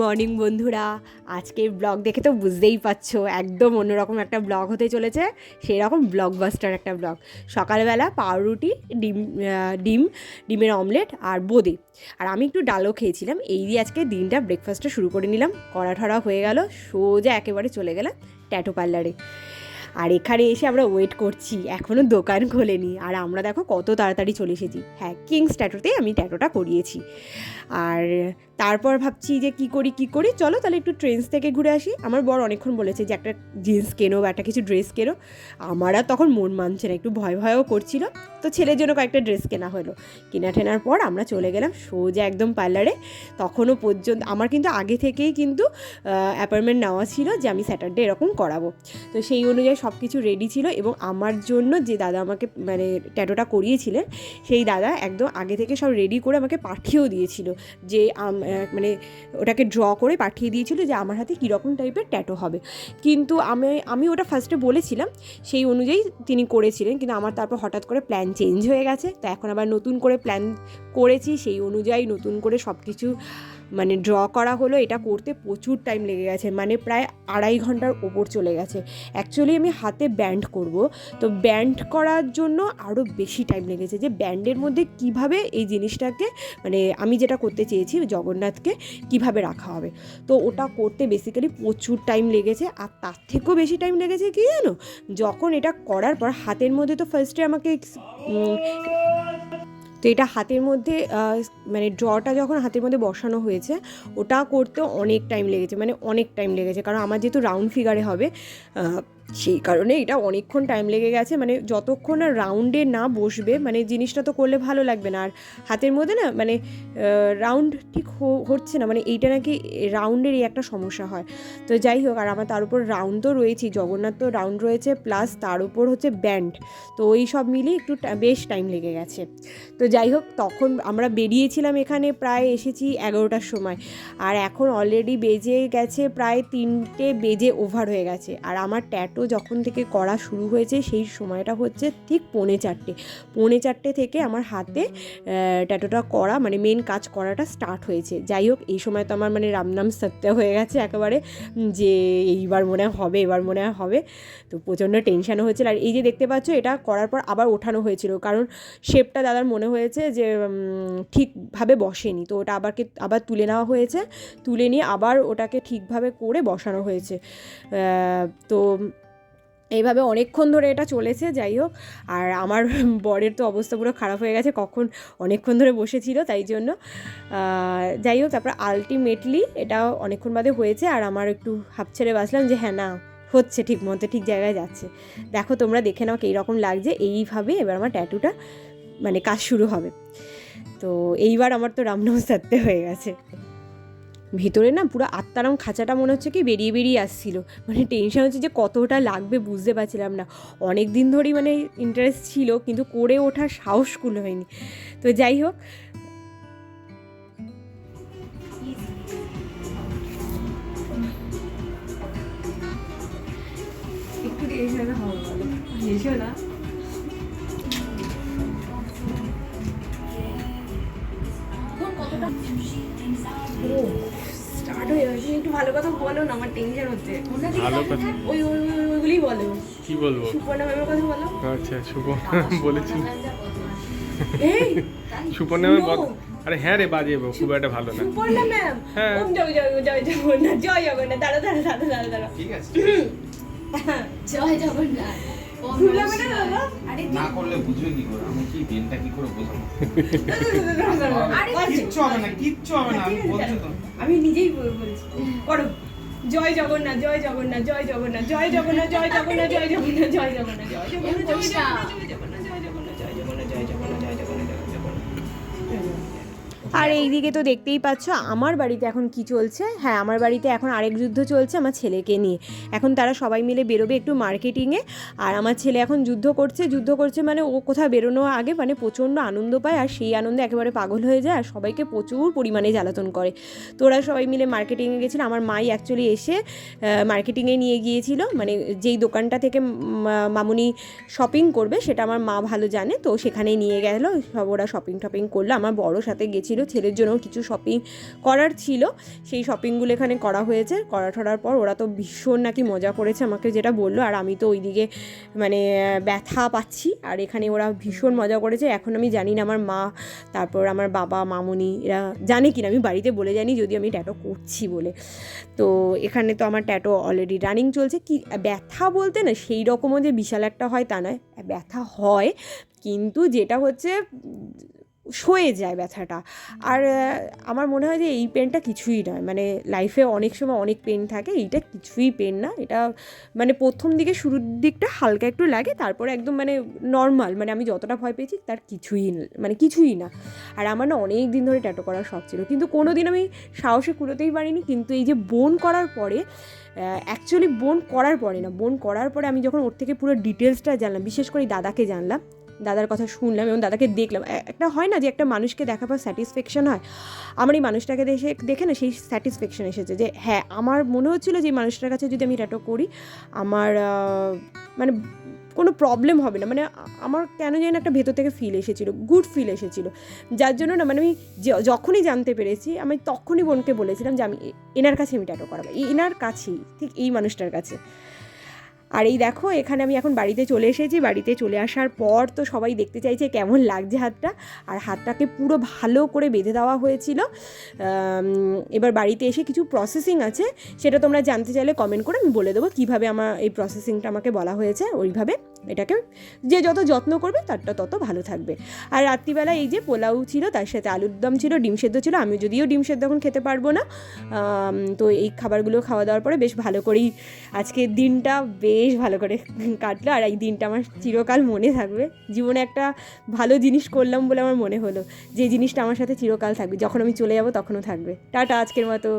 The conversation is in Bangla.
মর্নিং বন্ধুরা, আজকের ব্লগ দেখে তো বুঝতেই পারছো একদম অন্যরকম একটা ব্লগ হতে চলেছে। সেই রকম ব্লগবাস্টার একটা ব্লগ। সকালবেলা পাউরুটি, ডিমের অমলেট আর বোঁদে, আর আমি একটু ডালও খেয়েছিলাম। এই দিয়ে আজকে দিনটা ব্রেকফাস্টটা শুরু করে নিলাম। কড়া ঠড়া হয়ে গেল, সোজা একেবারে চলে গেলাম ট্যাটু পার্লারে। আর এখানে এসে আমরা ওয়েট করছি, এখনও দোকান খোলেনি। আর আমরা দেখো কত তাড়াতাড়ি চলে এসেছি। হ্যাঁ, কিংস ট্যাটুতে আমি ট্যাটুটা করিয়েছি। আর তারপর ভাবছি যে কী করি, চলো তাহলে একটু ট্রেন্ডস থেকে ঘুরে আসি। আমার বর অনেকক্ষণ বলেছে যে একটা জিন্স কেনো বা একটা কিছু ড্রেস কেনো। আমার আর তখন মন মানছে না, একটু ভয়ও করছিল। তো ছেলের জন্য কয়েকটা ড্রেস কেনা হলো। টেনার পর আমরা চলে গেলাম সোজা একদম পার্লারে। তখনও পর্যন্ত আমার কিন্তু আগে থেকেই কিন্তু অ্যাপয়েন্টমেন্ট নেওয়া ছিল যে আমি স্যাটারডে এরকম করাবো। তো সেই অনুযায়ী সব কিছু রেডি ছিল, এবং আমার জন্য যে দাদা আমাকে মানে ট্যাটুটা করিয়েছিলেন, সেই দাদা একদম আগে থেকে সব রেডি করে আমাকে পাঠিয়েও দিয়েছিল, যে মানে ওটাকে ড্র করে পাঠিয়ে দিয়েছিল যে আমার হাতে কীরকম টাইপের ট্যাটু হবে। কিন্তু আমি ওটা ফার্স্টে বলেছিলাম, সেই অনুযায়ী তিনি করেছিলেন। কিন্তু আমার তারপর হঠাৎ করে প্ল্যান চেঞ্জ হয়ে গেছে। তো এখন আবার নতুন করে প্ল্যান করেছি, সেই অনুযায়ী নতুন করে সব কিছু মানে ড্র করা হলো। এটা করতে প্রচুর টাইম লেগে গেছে, মানে প্রায় 2.5 ঘন্টার ওপর চলে গেছে। অ্যাকচুয়ালি আমি হাতে ব্যান্ড করব, তো ব্যান্ড করার জন্য আরও বেশি টাইম লেগেছে, যে ব্যান্ডের মধ্যে কিভাবে এই জিনিসটাকে মানে আমি যেটা করতে চেয়েছি জগন্নাথকে কিভাবে রাখা হবে, তো ওটা করতে বেসিক্যালি প্রচুর টাইম লেগেছে। আর তার থেকেও বেশি টাইম লেগেছে কি জানো, যখন এটা করার পর হাতের মধ্যে তো ফার্স্টে আমাকে তো এটা হাতের মধ্যে মানে ড্রটা যখন হাতের মধ্যে বসানো হয়েছে, ওটা করতেও অনেক টাইম লেগেছে, মানে অনেক টাইম লেগেছে। কারণ আমার যেহেতু রাউন্ড ফিগারে হবে, সেই কারণে এটা অনেকক্ষণ টাইম লেগে গেছে। মানে যতক্ষণ না রাউন্ডে না বসবে, মানে জিনিসটা তো করলে ভালো লাগবে না। আর হাতের মধ্যে না মানে রাউন্ড ঠিক হচ্ছে না, মানে এইটা নাকি রাউন্ডেরই একটা সমস্যা হয়। তো যাই হোক, আর আমার তার উপর রাউন্ড তো রয়েছেই, জগন্নাথ তো রাউন্ড রয়েছে, প্লাস তার উপর হচ্ছে ব্যান্ড। তো ওই সব মিলিয়ে একটু বেশ টাইম লেগে গেছে। তো যাই হোক, তখন আমরা বেরিয়েছিলাম, এখানে প্রায় এসেছি 11টার সময়, আর এখন অলরেডি বেজে গেছে প্রায় 3টে বেজে ওভার হয়ে গেছে। আর আমার ট্যাটু যখন থেকে করা শুরু হয়েছে সেই সময়টা হচ্ছে ঠিক 3:45 থেকে আমার হাতে ট্যাটুটা করা মানে মেন কাজ করাটা স্টার্ট হয়েছে। যাই হোক, এই সময় তো আমার মানে রামনাম সত্য হয়ে গেছে একেবারে, যে এবার মনে হবে। তো প্রচণ্ড টেনশানও হয়েছিল। আর এই যে দেখতে পাচ্ছ, এটা করার পর আবার ওঠানো হয়েছিল, কারণ শেপটা দাদার মনে হয়েছে যে ঠিকভাবে বসেনি। তো ওটা আবার তুলে নেওয়া হয়েছে, তুলে নিয়ে আবার ওটাকে ঠিকভাবে করে বসানো হয়েছে। তো এইভাবে অনেকক্ষণ ধরে এটা চলেছে। যাই হোক, আর আমার বরের তো অবস্থা পুরো খারাপ হয়ে গেছে, অনেকক্ষণ ধরে বসেছিল, তাই জন্য যাই হোক, তারপর আলটিমেটলি এটা অনেকক্ষণ বাদে হয়েছে। আর আমার একটু হাঁপ ছেড়ে বাঁচলাম যে হ্যাঁ, না হচ্ছে, ঠিক মতো ঠিক জায়গায় যাচ্ছে। দেখো তোমরা দেখে নাও কীরকম লাগছে। এইভাবে এবার আমার ট্যাটুটা মানে কাজ শুরু হবে। তো এইবার আমার তো রামনাম সারতে হয়ে গেছে। ভিতরে না পুরো আত্মারাম খাঁচাটা মনে হচ্ছে কি বেরিয়ে আসছিল, মানে টেনশন হচ্ছে যে কতটা লাগবে বুঝতে পারছিলাম না। অনেক দিন ধরেই মানে ইন্টারেস্ট ছিল, কিন্তু করে ওঠার সাহসগুলো হয়নি। তো যাই হোক, একটু না স্টার্ট হয়ে গেছে। একটু ভালো কথা বলো না, আমার টেনশন হচ্ছে। ভালো কথা ওইগুলোই বলো। কি বলবো? সুপর্ণা ম্যামের কথা বলো। আচ্ছা, বলেছিল সুপর্ণা ম্যাম। আরে হ্যাঁ রে, বাজে খুব একটা ভালো না। সুপর্ণা ম্যাম, হ্যাঁ। জয় জগন্নাথ, জয় জগন্নাথ। দাঁড়া ঠিক আছে, জয় জগন্নাথ। ভুলবে না বাবা। আরে না করলে বুঝবে কি করে? আমি কি বেনটা কি করে বোঝাবো? আরে কিচ্ছু হবে না, আমি বলছি তো। আমি নিজেই বলছি, করো। জয় জগন্নাথ, জয় জগন্নাথ, জয় জগন্নাথ, জয় জগন্নাথ, জয় জগন্নাথ, জয় জগন্নাথ, জয় জগন্নাথ, জয় জগন্নাথ, জয় জগন্নাথ, জয় জগন্নাথ, জয় জগন্নাথ, জয় জগন্নাথ, জয় জগন্নাথ, জয় জগন্নাথ, জয় জগন্নাথ। আর এইদিকে তো দেখতেই পাচ্ছ আমার বাড়িতে এখন কি চলছে। হ্যাঁ, আমার বাড়িতে এখন আরেক যুদ্ধ চলছে আমার ছেলেকে নিয়ে। এখন তারা সবাই মিলে বেরোবে একটু মার্কেটিংয়ে, আর আমার ছেলে এখন যুদ্ধ করছে মানে ও কোথাও বেরোনোর আগে মানে প্রচণ্ড আনন্দ পায়, আর সেই আনন্দে একেবারে পাগল হয়ে যায়, আর সবাইকে প্রচুর পরিমাণে জ্বালাতন করে। তো ওরা সবাই মিলে মার্কেটিংয়ে গেছিলো। আমার মাই অ্যাকচুয়ালি এসে মার্কেটিংয়ে নিয়ে গিয়েছিল, মানে যেই দোকানটা থেকে মামুনি শপিং করবে সেটা আমার মা ভালো জানে, তো সেখানেই নিয়ে গেলো। সব ওরা শপিং করলো, আমার বড় সাথে গেছিলো। ছিল, ছেলের জন্য কিছু শপিং করার ছিল, সেই শপিংগুলো এখানে করা হয়েছে। করার পর ওরা তো ভীষণ নাকি মজা করেছে, আমাকে যেটা বললো। আর আমি তো ওইদিকে মানে ব্যথা পাচ্ছি, আর এখানে ওরা ভীষণ মজা করেছে। এখন আমি জানি না আমার মা, তারপর আমার বাবা, মামুনি এরা জানে কিনা, আমি বাড়িতে বলে জানি যদি আমি ট্যাটো করছি বলে। তো এখানে তো আমার ট্যাটো অলরেডি রানিং চলছে। কি ব্যথা বলতে না সেই রকমও যে বিশাল একটা হয় তা নয়, ব্যথা হয় কিন্তু যেটা হচ্ছে সয়ে যায় ব্যথাটা। আর আমার মনে হয় যে এই পেনটা কিছুই নয়, মানে লাইফে অনেক সময় অনেক পেন থাকে, এইটা কিছুই পেন না। এটা মানে প্রথম দিকে শুরুর দিকটা হালকা একটু লাগে, তারপরে একদম মানে নর্মাল, মানে আমি যতটা ভয় পেয়েছি তার কিছুই না। আর আমার না অনেক দিন ধরে ট্যাটো করার শখ ছিল, কিন্তু কোনো দিন আমি সাহসে কুড়োতেই পারিনি। কিন্তু এই যে বোন করার পরে, অ্যাকচুয়ালি বোন করার পরে না, বোন করার পরে আমি যখন ওর থেকে পুরো ডিটেলসটা জানলাম, বিশেষ করে দাদাকে জানলাম, দাদার কথা শুনলাম এবং দাদাকে দেখলাম, একটা হয় না যে একটা মানুষকে দেখার পর স্যাটিসফ্যাকশন হয়, আমার এই মানুষটাকে দেখে না সেই স্যাটিসফ্যাকশন এসেছে যে হ্যাঁ, আমার মনে হচ্ছিলো যে এই মানুষটার কাছে যদি আমি ট্যাটো করি আমার মানে কোনো প্রবলেম হবে না। মানে আমার কেন জানি না একটা ভেতর থেকে ফিল এসেছিলো, গুড ফিল এসেছিলো, যার জন্য না মানে আমি যখনই জানতে পেরেছি আমি তখনই বোনকে বলেছিলাম যে আমি এনার কাছে আমি ট্যাটো করাবো, এনার কাছেই, ঠিক এই মানুষটার কাছে। আর এই দেখো এখানে আমি এখন বাড়িতে চলে এসেছি। বাড়িতে চলে আসার পর তো সবাই দেখতে চাইছে কেমন লাগছে হাতটা, আর হাতটাকে পুরো ভালো করে বেঁধে দেওয়া হয়েছিল। এবার বাড়িতে এসে কিছু প্রসেসিং আছে, সেটা তোমরা জানতে চাইলে কমেন্ট করে আমি বলে দেবো কীভাবে আমার এই প্রসেসিংটা আমাকে বলা হয়েছে। ওইভাবে এটাকে যে যত যত্ন করবে তারটা তত ভালো থাকবে। আর রাত্রিবেলা এই যে পোলাও ছিল, তার সাথে আলুর দম ছিল, ডিম সেদ্ধ ছিল। আমি যদিও ডিম সেদ্ধ এখন খেতে পারবো না, তো এই খাবারগুলো খাওয়া দাওয়ার পরে বেশ ভালো করেই আজকের দিনটা বেশ ভালো করে কাটলো। আর এই দিনটা আমার চিরকাল মনে থাকবে। জীবনে একটা ভালো জিনিস করলাম বলে আমার মনে হলো, যে জিনিসটা আমার সাথে চিরকাল থাকবে, যখন আমি চলে যাব তখনও থাকবে। টাটা, আজকের মতো।